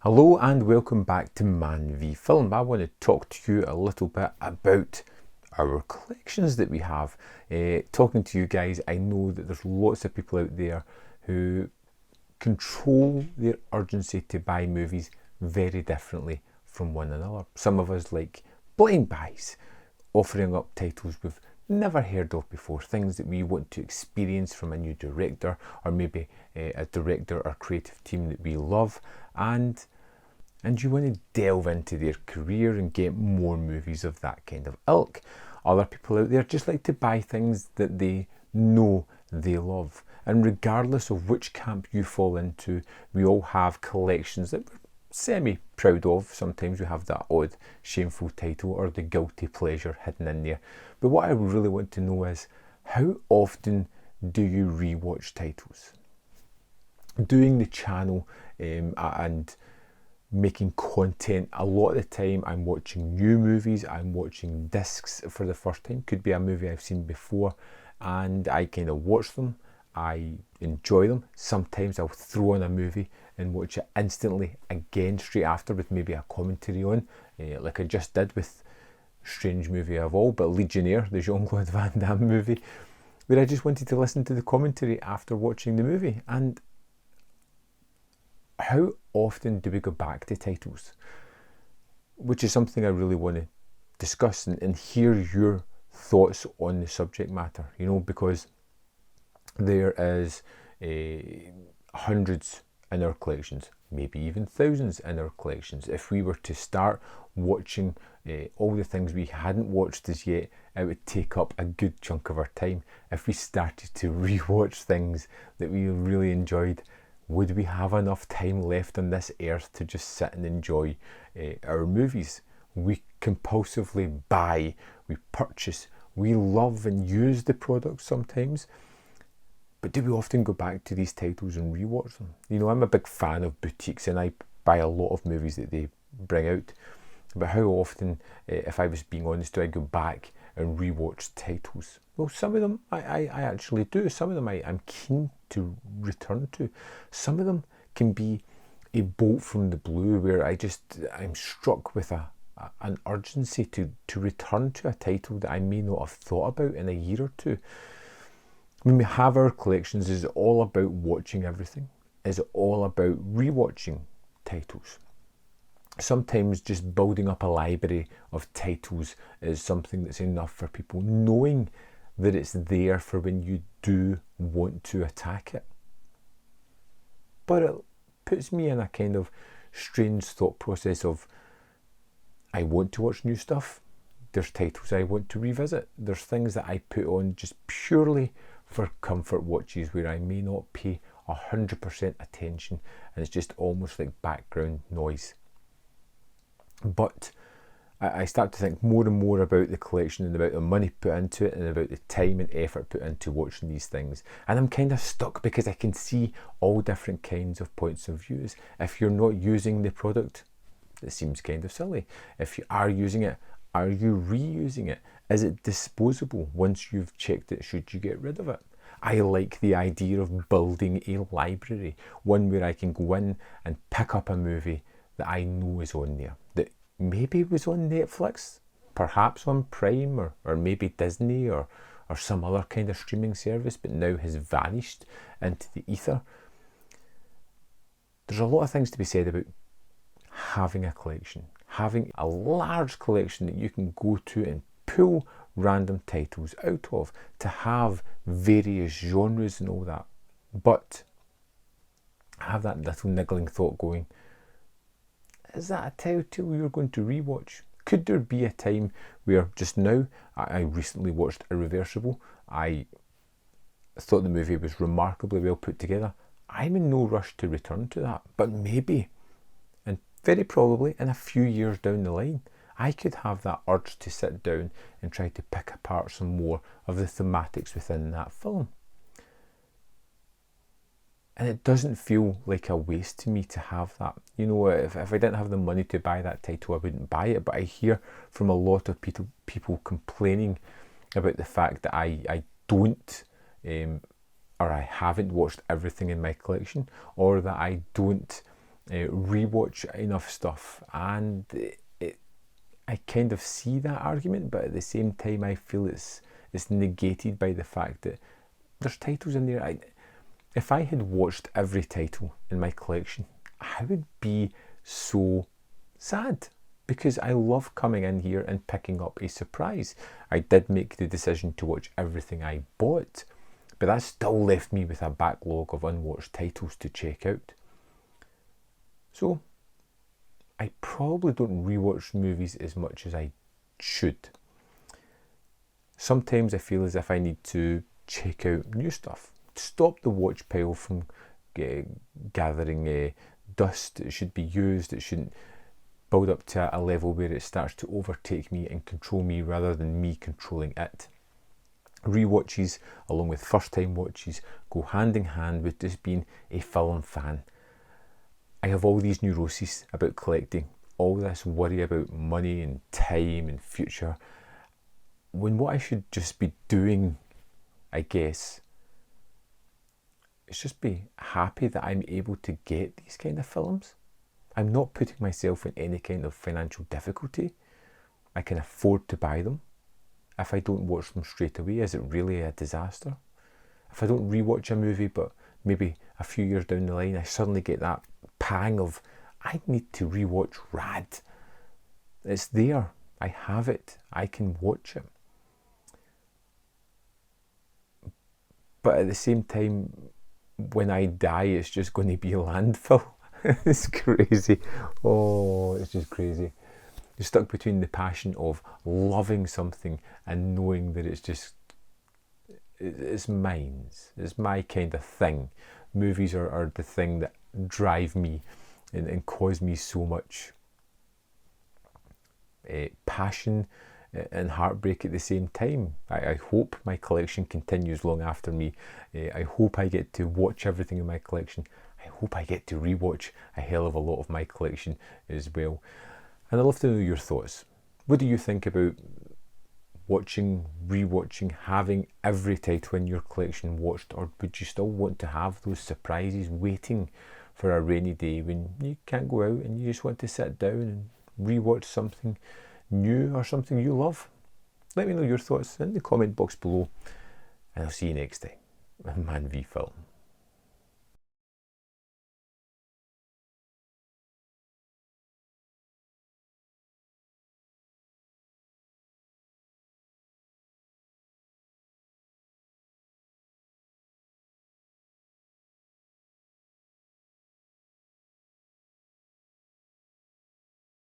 Hello and welcome back to Man v Film. I want to talk to you a little bit about our collections that we have. Talking to you guys, I know that there's lots of people out there who control their urgency to buy movies very differently from one another. Some of us like blind buys, offering up titles we've never heard of before, things that we want to experience from a new director, or maybe a director or creative team that we love, and you want to delve into their career and get more movies of that kind of ilk. Other people out there just like to buy things that they know they love. And regardless of which camp you fall into, we all have collections that we're semi-proud of. Sometimes we have that odd shameful title or the guilty pleasure hidden in there. But what I really want to know is, how often do you rewatch titles? Doing the channel and making content, a lot of the time I'm watching new movies, I'm watching discs for the first time. Could be a movie I've seen before and I kind of watch them, I enjoy them. Sometimes I'll throw on a movie and watch it instantly again straight after with maybe a commentary on, like I just did with strange movie of all, but Legionnaire, the Jean-Claude Van Damme movie, where I just wanted to listen to the commentary after watching the movie. And how often do we go back to titles? Which is something I really want to discuss and hear your thoughts on the subject matter, because there is hundreds in our collections, maybe even thousands in our collections. If we were to start watching all the things we hadn't watched as yet, it would take up a good chunk of our time. If we started to rewatch things that we really enjoyed, would we have enough time left on this earth to just sit and enjoy our movies? We compulsively buy, we purchase, we love and use the products sometimes, but do we often go back to these titles and rewatch them? I'm a big fan of boutiques and I buy a lot of movies that they bring out, but how often, if I was being honest, do I go back and rewatch titles? Well, some of them I actually do. Some of them I'm keen to return to. Some of them can be a bolt from the blue where I'm struck with an urgency to return to a title that I may not have thought about in a year or two. When we have our collections, is it all about watching everything? Is it all about rewatching titles? Sometimes just building up a library of titles is something that's enough for people, knowing that it's there for when you do want to attack it. But it puts me in a kind of strange thought process of, I want to watch new stuff. There's titles I want to revisit. There's things that I put on just purely for comfort watches where I may not pay 100% attention and it's just almost like background noise. But I start to think more and more about the collection and about the money put into it and about the time and effort put into watching these things. And I'm kind of stuck because I can see all different kinds of points of views. If you're not using the product, it seems kind of silly. If you are using it, are you reusing it? Is it disposable? Once you've checked it, should you get rid of it? I like the idea of building a library, one where I can go in and pick up a movie that I know is on there, that maybe was on Netflix, perhaps on Prime, or maybe Disney or some other kind of streaming service, but now has vanished into the ether. There's a lot of things to be said about having a collection, having a large collection that you can go to and pull random titles out of, to have various genres and all that. But I have that little niggling thought going, is that a title you're going to rewatch? Could there be a time where, just now, I recently watched Irreversible. I thought the movie was remarkably well put together. I'm in no rush to return to that, but maybe, and very probably in a few years down the line, I could have that urge to sit down and try to pick apart some more of the thematics within that film. And it doesn't feel like a waste to me to have that. If I didn't have the money to buy that title, I wouldn't buy it. But I hear from a lot of people complaining about the fact that I don't or I haven't watched everything in my collection, or that I don't rewatch enough stuff, and I kind of see that argument, but at the same time I feel it's negated by the fact that there's titles in there. If I had watched every title in my collection, I would be so sad, because I love coming in here and picking up a surprise. I did make the decision to watch everything I bought, but that still left me with a backlog of unwatched titles to check out. So I probably don't rewatch movies as much as I should. Sometimes I feel as if I need to check out new stuff. Stop the watch pile from gathering dust. It should be used. It shouldn't build up to a level where it starts to overtake me and control me rather than me controlling it. Rewatches, along with first-time watches, go hand in hand with just being a film fan. I have all these neuroses about collecting, all this worry about money and time and future, when what I should just be doing, I guess, is just be happy that I'm able to get these kind of films. I'm not putting myself in any kind of financial difficulty. I can afford to buy them. If I don't watch them straight away, is it really a disaster? If I don't rewatch a movie, but maybe a few years down the line, I suddenly get that pang of, I need to rewatch Rad. It's there. I have it. I can watch it. But at the same time, when I die, it's just going to be a landfill. It's crazy. Oh, it's just crazy. You're stuck between the passion of loving something and knowing that it's mine. It's my kind of thing. Movies are the thing that drive me and cause me so much passion and heartbreak at the same time. I hope my collection continues long after me. I hope I get to watch everything in my collection. I hope I get to rewatch a hell of a lot of my collection as well. And I'd love to know your thoughts. What do you think about watching, rewatching, having every title in your collection watched, or would you still want to have those surprises waiting for a rainy day when you can't go out and you just want to sit down and rewatch something new or something you love? Let me know your thoughts in the comment box below, and I'll see you next time. Man v Film.